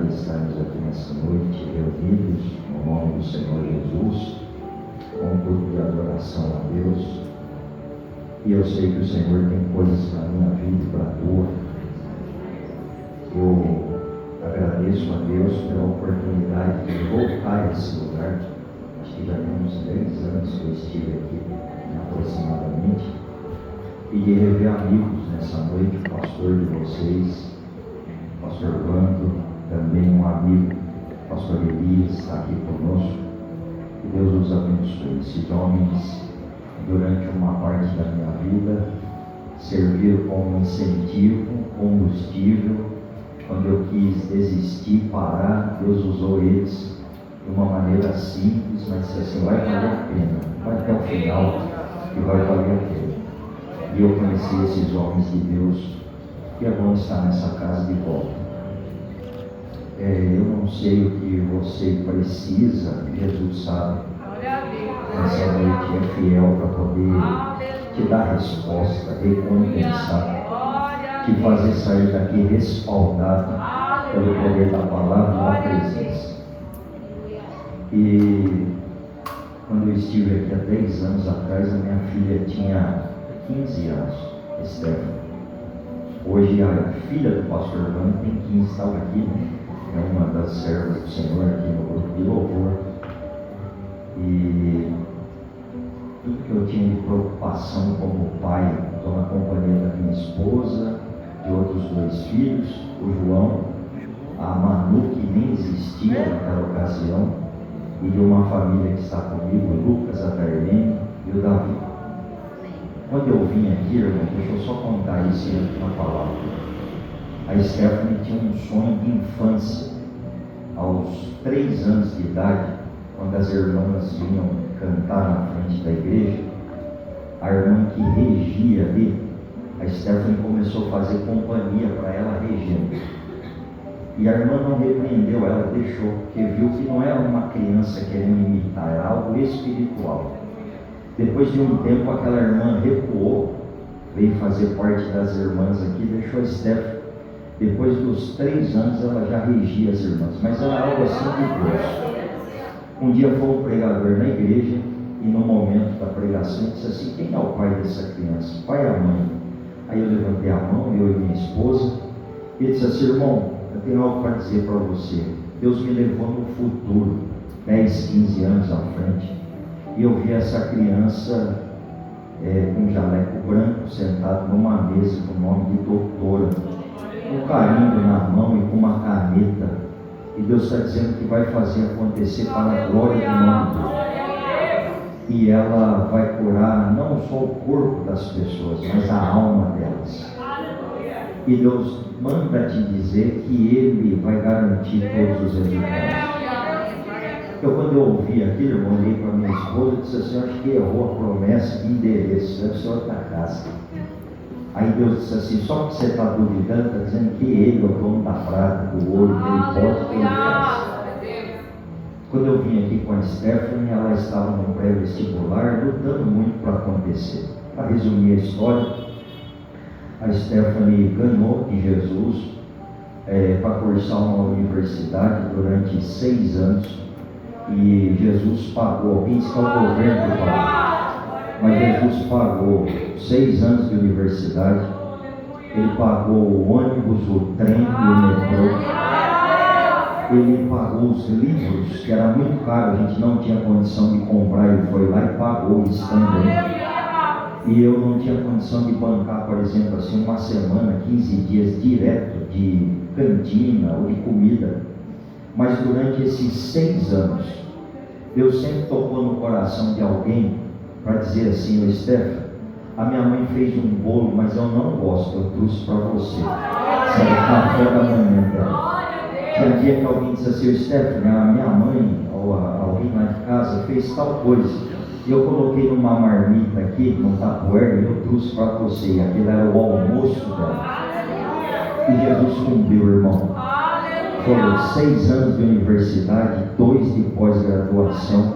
oportunidade de estarmos aqui nessa noite reunidos no nome do Senhor Jesus, com um culto de adoração a Deus. E eu sei que o Senhor tem coisas para a minha vida e para a tua. Eu agradeço a Deus pela oportunidade de voltar a esse lugar. Acho que já tem uns 10 anos que eu estive aqui, aproximadamente, e de rever amigos nessa noite, o pastor de vocês, o pastor Vando, também um amigo, o pastor Elias, está aqui conosco. Que Deus nos abençoe. Esses homens, durante uma parte da minha vida, serviram como incentivo, combustível. Quando eu quis desistir, parar, Deus usou eles de uma maneira simples, mas disse assim: vai valer a pena, vai até o final e vai valer a pena. E eu conheci esses homens de Deus, que é bom estar nessa casa de volta. Eu não sei o que você precisa, Jesus sabe. Nessa noite é fiel para poder te dar resposta, recompensar, te fazer sair daqui respaldado pelo poder da palavra e da presença. E quando eu estive aqui há 10 anos atrás, a minha filha tinha 15 anos, Stephanie. Hoje a filha do pastor Vando tem 15, estava aqui, né? É uma das servas do Senhor aqui no grupo de louvor. E tudo que eu tinha de preocupação como pai, estou na companhia da minha esposa, de outros 2 filhos, o João, a Manu, que nem existia naquela ocasião, e de uma família que está comigo, o Lucas, a Darlene e o Davi. Quando eu vim aqui, irmão, deixa eu só contar isso em uma palavra. A Stephanie tinha um sonho de infância. Aos 3 anos de idade, quando as irmãs vinham cantar na frente da igreja, a irmã que regia ali, a Stephanie começou a fazer companhia para ela regendo. E a irmã não repreendeu ela, deixou, porque viu que não era uma criança querendo imitar, era algo espiritual. Depois de um tempo, aquela irmã recuou, veio fazer parte das irmãs aqui, deixou a Stephanie. Depois dos 3 anos, ela já regia as irmãs, mas era algo assim de Deus. Um dia foi um pregador na igreja, e no momento da pregação, ele disse assim: quem é o pai dessa criança? O pai e a mãe. Aí eu levantei a mão, eu e minha esposa, e ele disse assim: irmão, eu tenho algo para dizer para você. Deus me levou no futuro, 10, 15 anos à frente, e eu vi essa criança com um jaleco branco, sentado numa mesa com o nome de doutora, com um carimbo na mão e com uma caneta. E Deus está dizendo que vai fazer acontecer para a glória do nome dele. E ela vai curar não só o corpo das pessoas, mas a alma delas. E Deus manda te dizer que Ele vai garantir todos os resultados. Eu, quando eu ouvi aquilo, eu olhei para minha esposa e disse assim: acho que errou a promessa de endereço, deve ser outra casa. Aí Deus disse assim: só que você está duvidando, está dizendo que Ele é o dono da prata, do ouro, que Ele pode, que Ele faz. Quando eu vim aqui com a Stephanie, ela estava no pré-vestibular, lutando muito para acontecer. Para resumir a história, a Stephanie ganhou de Jesus para cursar uma universidade durante 6 anos. E Jesus pagou, alguém disse que é o governo que pagou, mas Jesus pagou 6 anos de universidade. Ele pagou o ônibus, o trem e o metrô. Ele pagou os livros, que era muito caro, a gente não tinha condição de comprar. Ele foi lá e pagou isso também. E eu não tinha condição de bancar, por exemplo, assim, uma semana, 15 dias direto de cantina ou de comida. Mas durante esses 6 anos, Deus sempre tocou no coração de alguém para dizer assim: ô Stephanie, a minha mãe fez um bolo, mas eu não gosto, eu trouxe para você. Sabe, café da manhã dela. Tinha dia que alguém disse assim: ô Stephanie, a minha mãe, ou alguém lá de casa, fez tal coisa, e eu coloquei numa marmita aqui, num tapoer, e eu trouxe para você. E aquele era o almoço dela. E Jesus cumpriu, irmão. Foram 6 anos de universidade, 2 de pós-graduação,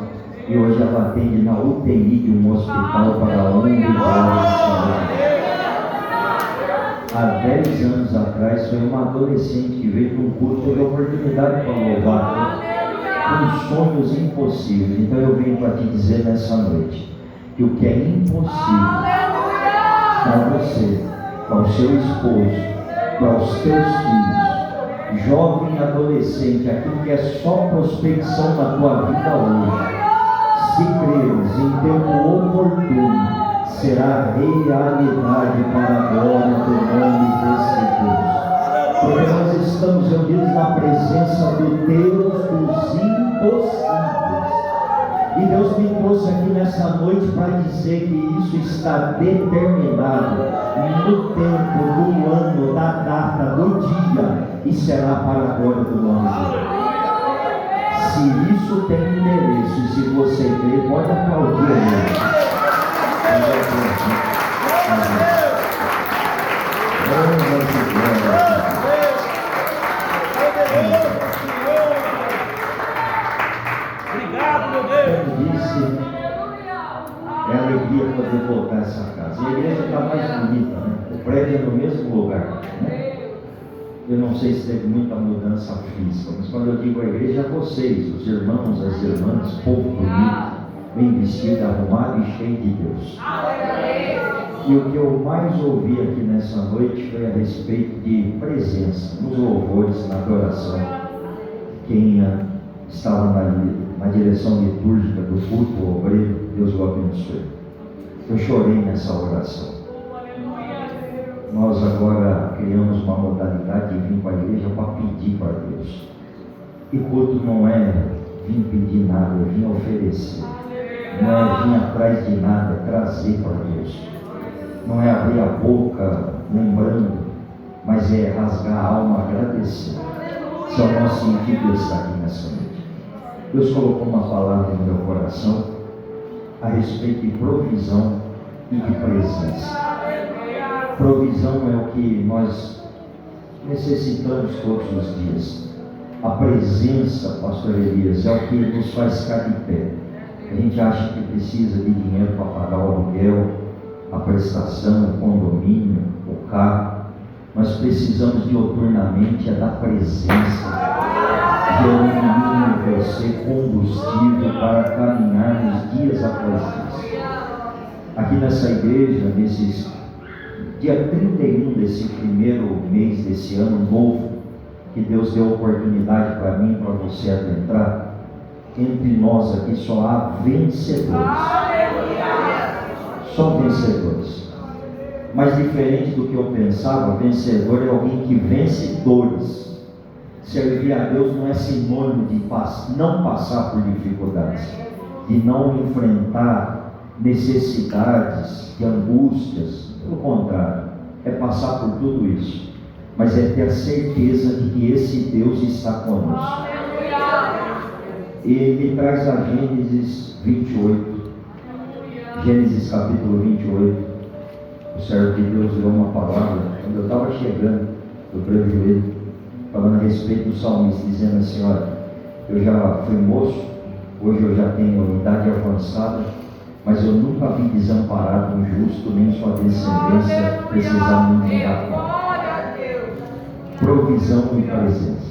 e hoje ela atende na UTI de um hospital para honra e glória do Senhor. há 10 anos atrás, foi uma adolescente que veio para um culto, teve a oportunidade para louvar, com sonhos impossíveis. Então eu venho para te dizer nessa noite, que o que é impossível para você, para o seu esposo, para os teus filhos, jovem e adolescente, aquilo que é só prospecção na tua vida hoje, se creres em tempo oportuno, será realidade para a glória do nome desse Deus. Porque nós estamos reunidos na presença do Deus dos impossíveis. E Deus me trouxe aqui nessa noite para dizer que isso está determinado no tempo, do ano, da data, do dia, e será para a glória do nome de Deus. Se isso tem endereço, e se você crê, pode aplaudir ele. Obrigado, meu Deus. Como disse, é alegria poder voltar a essa casa. E a igreja está mais bonita, né? O prédio é no mesmo lugar, né? Eu não sei se teve muita mudança física, mas quando eu digo a igreja, é vocês, os irmãos, as irmãs, povo bonito, bem vestido, arrumado e cheio de Deus. E o que eu mais ouvi aqui nessa noite foi a respeito de presença, nos louvores, na adoração. Quem estava na direção litúrgica do culto obreiro, Deus o abençoe. Eu chorei nessa oração. Nós agora criamos uma modalidade de vir para a igreja para pedir para Deus. E culto não é vir pedir nada, é vir oferecer. Não é vir atrás de nada, é trazer para Deus. Não é abrir a boca lembrando, mas é rasgar a alma agradecendo. Esse é o nosso sentido de estar aqui nessa noite. Deus colocou uma palavra no meu coração a respeito de provisão e de presença. Provisão é o que nós necessitamos todos os dias. A presença, pastor Elias, é o que nos faz ficar de pé. A gente acha que precisa de dinheiro para pagar o aluguel, a prestação, o condomínio, o carro. Nós precisamos dioturnamente da presença, gerando em você combustível para caminharmos dias após dias. Aqui nessa igreja, dia 31 desse primeiro mês desse ano novo, que Deus deu oportunidade para mim, para você adentrar, entre nós aqui só há vencedores. Só vencedores. Mas diferente do que eu pensava, vencedor é alguém que vence dores. Servir a Deus não é sinônimo de não passar por dificuldades, de não enfrentar necessidades, de angústias. Pelo contrário, é passar por tudo isso, mas é ter a certeza de que esse Deus está conosco. Ele traz a Gênesis 28, Gênesis capítulo 28. O servo de Deus deu uma palavra, quando eu estava chegando, eu prejoelho, falando a respeito do salmista, dizendo assim: olha, eu já fui moço, hoje eu já tenho idade avançada, mas eu nunca vi desamparado um justo, nem sua descendência precisar muito da fome. Provisão e presença.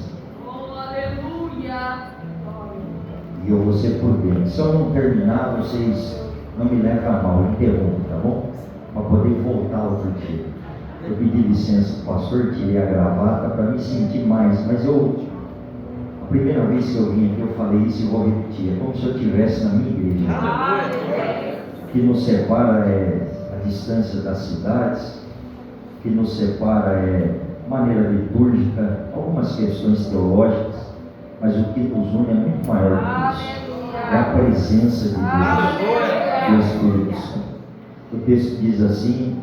E eu vou ser por dentro. Se eu não terminar, vocês não me levem a mal, interrompam, tá bom? Para poder voltar outro dia. Eu pedi licença para o pastor, tirei a gravata para me sentir mais, mas a primeira vez que eu vim aqui eu falei isso e vou repetir, é como se eu estivesse na minha igreja. Que nos separa é a distância das cidades, que nos separa é maneira litúrgica, algumas questões teológicas, mas o que nos une é muito maior que isso. É a presença de Deus, do Espírito Santo. O texto diz assim,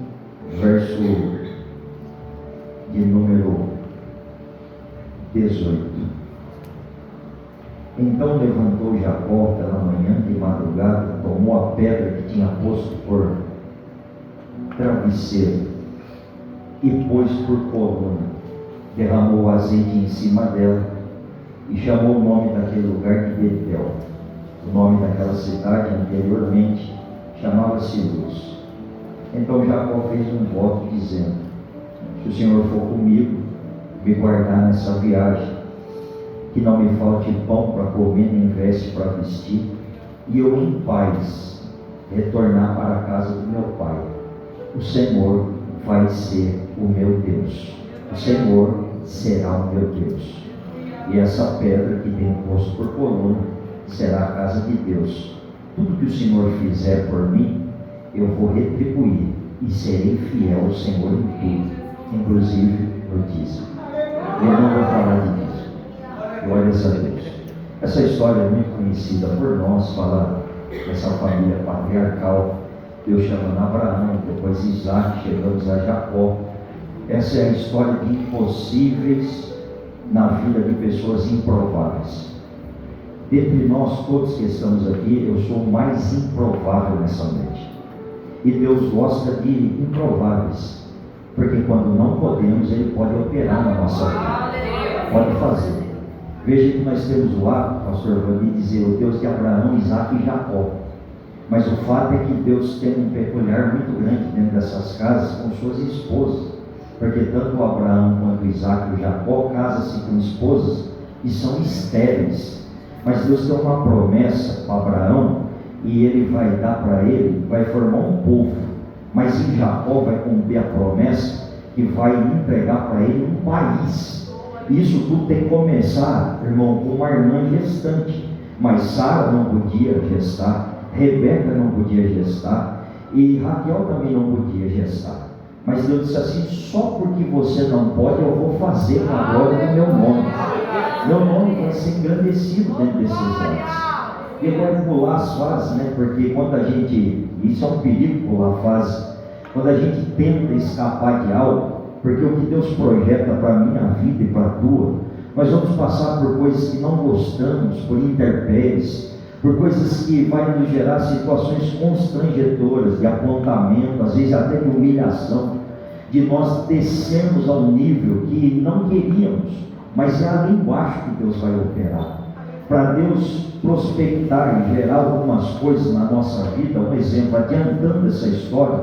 verso de número 18. Então levantou Jacó pela manhã de madrugada, tomou a pedra que tinha posto por travesseiro e pôs por coluna, derramou azeite em cima dela e chamou o nome daquele lugar de Betel. O nome daquela cidade anteriormente chamava-se Luz. Então Jacó fez um voto dizendo: se o Senhor for comigo, me guardar nessa viagem, que não me falte pão para comer, nem veste para vestir, e eu em paz retornar para a casa do meu Pai, o Senhor vai ser o meu Deus, o Senhor será o meu Deus, e essa pedra que tem posto por coluna será a casa de Deus. Tudo que o Senhor fizer por mim, eu vou retribuir, e serei fiel ao Senhor em tudo, inclusive no dízimo. Eu não vou falar de dízimo, glórias a Deus. Essa história é muito conhecida por nós, fala dessa família patriarcal. Deus chamando Abraão, depois Isaac, chegamos a Jacó. Essa é a história de impossíveis na vida de pessoas improváveis. Dentre nós todos que estamos aqui, eu sou o mais improvável nessa noite. E Deus gosta de improváveis, porque quando não podemos, Ele pode operar na nossa vida, pode fazer. Veja que nós temos o hábito, pastor Vani, dizer o Deus de Abraão, Isaac e Jacó. Mas o fato é que Deus tem um peculiar muito grande dentro dessas casas com suas esposas, porque tanto Abraão quanto Isaac e Jacó casam-se com esposas e são estéreis. Mas Deus tem uma promessa para Abraão, e Ele vai dar para ele, vai formar um povo, mas em Jacó vai cumprir a promessa que vai entregar para ele um país. Isso tudo tem que começar, irmão, com uma irmã gestante. Mas Sara não podia gestar, Rebeca não podia gestar, e Raquel também não podia gestar. Mas Deus disse assim: só porque você não pode, eu vou fazer para a glória do meu nome. Meu nome vai ser engrandecido dentro desses lares. E eu quero pular as fases, né? Porque quando a gente, isso é um perigo, pular a fase, quando a gente tenta escapar de algo, porque o que Deus projeta para a minha vida e para a tua, nós vamos passar por coisas que não gostamos, por intempéries, por coisas que vai nos gerar situações constrangedoras, de apontamento, às vezes até de humilhação, de nós descermos ao nível que não queríamos, mas é ali embaixo que Deus vai operar. Para Deus prospectar e gerar algumas coisas na nossa vida, um exemplo, adiantando essa história,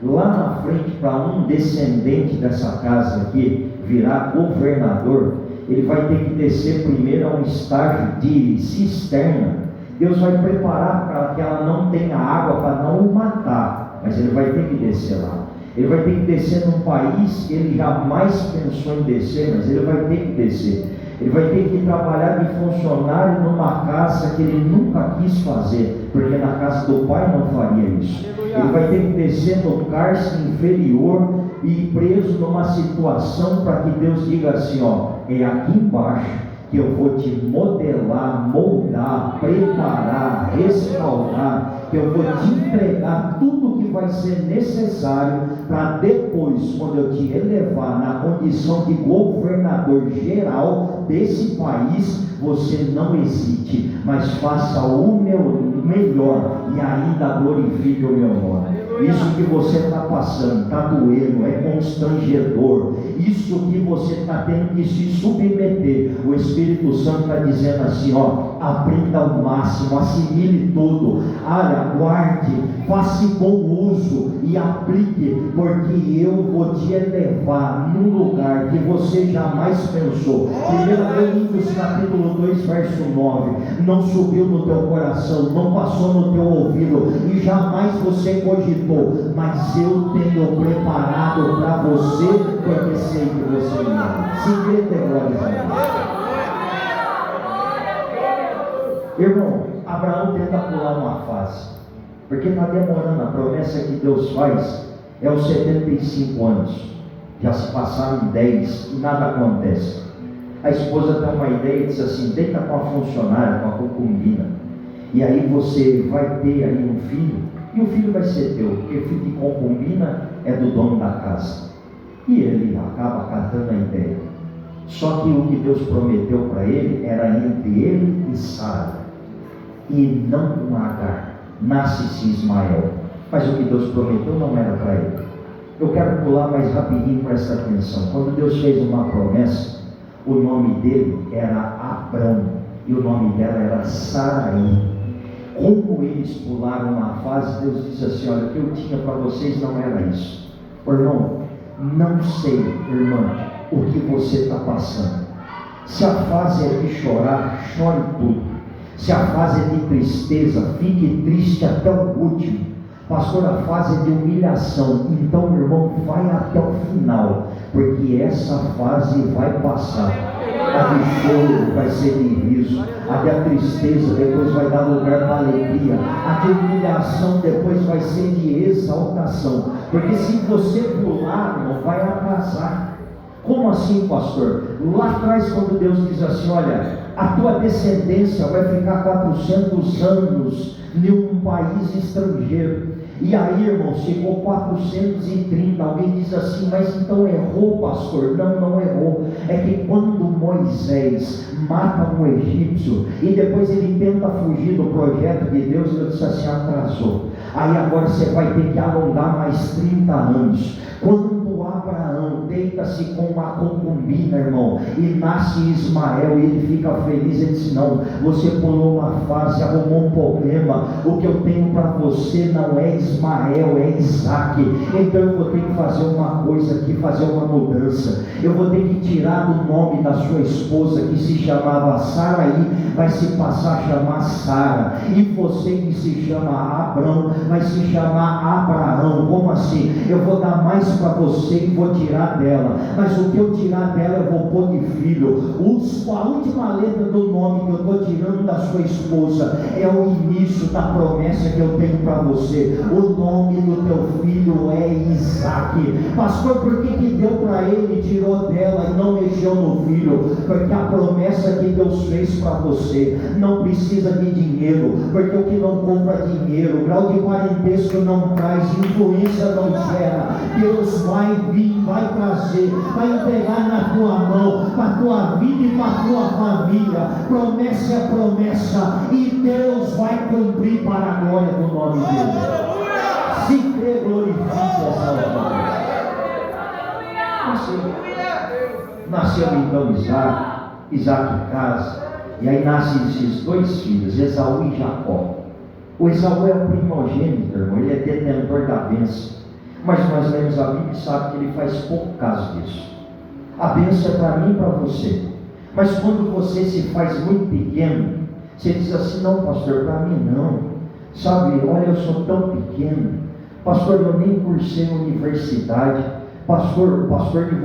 lá na frente, para um descendente dessa casa aqui virar governador, ele vai ter que descer primeiro a um estágio de cisterna. Deus vai preparar para que ela não tenha água, para não o matar, mas ele vai ter que descer lá. Ele vai ter que descer num país que ele jamais pensou em descer, mas ele vai ter que descer. Ele vai ter que trabalhar de funcionário numa casa que ele nunca quis fazer, porque na casa do pai não faria isso. Ele vai ter que descer no cárcere inferior e preso numa situação para que Deus diga assim: ó, é aqui embaixo que eu vou te modelar, moldar, preparar, restaurar, que eu vou te entregar tudo que vai ser necessário para depois, quando eu te elevar na condição de governador geral desse país, você não hesite, mas faça o meu melhor e ainda glorifique o meu nome. Isso que você está passando, está doendo, é constrangedor. Isso que você está tendo que se submeter, o Espírito Santo está dizendo assim: ó, aprenda ao máximo, assimile tudo, aguarde, faça bom uso e aplique, porque eu vou te elevar num lugar que você jamais pensou. 1 Coríntios capítulo 2, verso 9, não subiu no teu coração, não passou no teu ouvido, e jamais você cogitou, mas eu tenho preparado para você, porque sei que você me ama. Se crê, tem glória a Deus. Irmão, Abraão tenta pular uma fase, porque está demorando. A promessa que Deus faz é os 75 anos, já se passaram 10 e nada acontece. A esposa tem uma ideia e diz assim: deita com a funcionária, com a concubina, e aí você vai ter aí um filho, e o filho vai ser teu, porque filho de concubina é do dono da casa. E ele acaba catando a ideia. Só que o que Deus prometeu para ele era entre ele e Sara, e não com Agar, nasce-se Ismael. Mas o que Deus prometeu não era para ele. Eu quero pular mais rapidinho, presta atenção. Quando Deus fez uma promessa, o nome dele era Abrão e o nome dela era Sarai. Como eles pularam uma fase, Deus disse assim: olha, o que eu tinha para vocês não era isso. Irmão, Não sei, irmão, o que você está passando. Se a fase é de chorar, chore tudo. Se a fase é de tristeza, fique triste até o último. Pastor, a fase é de humilhação. Então, meu irmão, vai até o final, porque essa fase vai passar. A de choro vai ser de riso, a de tristeza depois vai dar lugar para alegria, a de humilhação depois vai ser de exaltação. Porque se você pular, irmão, vai atrasar. Como assim, pastor? Lá atrás, quando Deus diz assim, olha, a tua descendência vai ficar 400 anos em um país estrangeiro. E aí, irmão, chegou 430. Alguém diz assim, mas então errou, pastor? Não, não errou. É que quando Moisés mata um egípcio e depois ele tenta fugir do projeto de Deus, Deus disse assim, atrasou. Aí agora você vai ter que alongar mais 30 anos. Quando Abraão deita-se com uma concubina, irmão, e nasce Ismael, e ele fica feliz, ele diz, não, você pulou uma fase, arrumou um problema, o que eu tenho para você não é Ismael, é Isaac. Então eu vou ter que fazer uma coisa aqui, fazer uma mudança. Eu vou ter que tirar do nome da sua esposa, que se chamava Saraí, vai se passar a chamar Sara, e você que se chama Abrão, vai se chamar Abraão. Como assim? Eu vou dar mais para você e vou tirar dela, mas o que eu tirar dela eu vou pôr de filho. A última letra do nome que eu estou tirando da sua esposa é o início da promessa que eu tenho para você. O nome do teu filho é Isaac. Pastor, por que deu para ele e tirou dela e não mexeu no filho? Porque a promessa que Deus fez para você não precisa de dinheiro, porque o que não compra dinheiro, o grau de parentesco não traz, influência não gera. Deus vai vir, vai trazer, vai entregar na tua mão, para a tua vida e para a tua família. Promessa é promessa, e Deus vai cumprir para a glória do nome dele. Se crê, glorifique essa hora. Nasceu então Isaac casa, e aí nascem esses dois filhos, Esaú e Jacó. O Esaú é o primogênito, irmão, ele é detentor da bênção. Mas nós lemos a Bíblia e sabe que ele faz pouco caso disso. A bênção é para mim e para você. Mas quando você se faz muito pequeno, você diz assim, não, pastor, para mim não. Sabe, olha, eu sou tão pequeno. Pastor, eu nem cursei universidade. Pastor de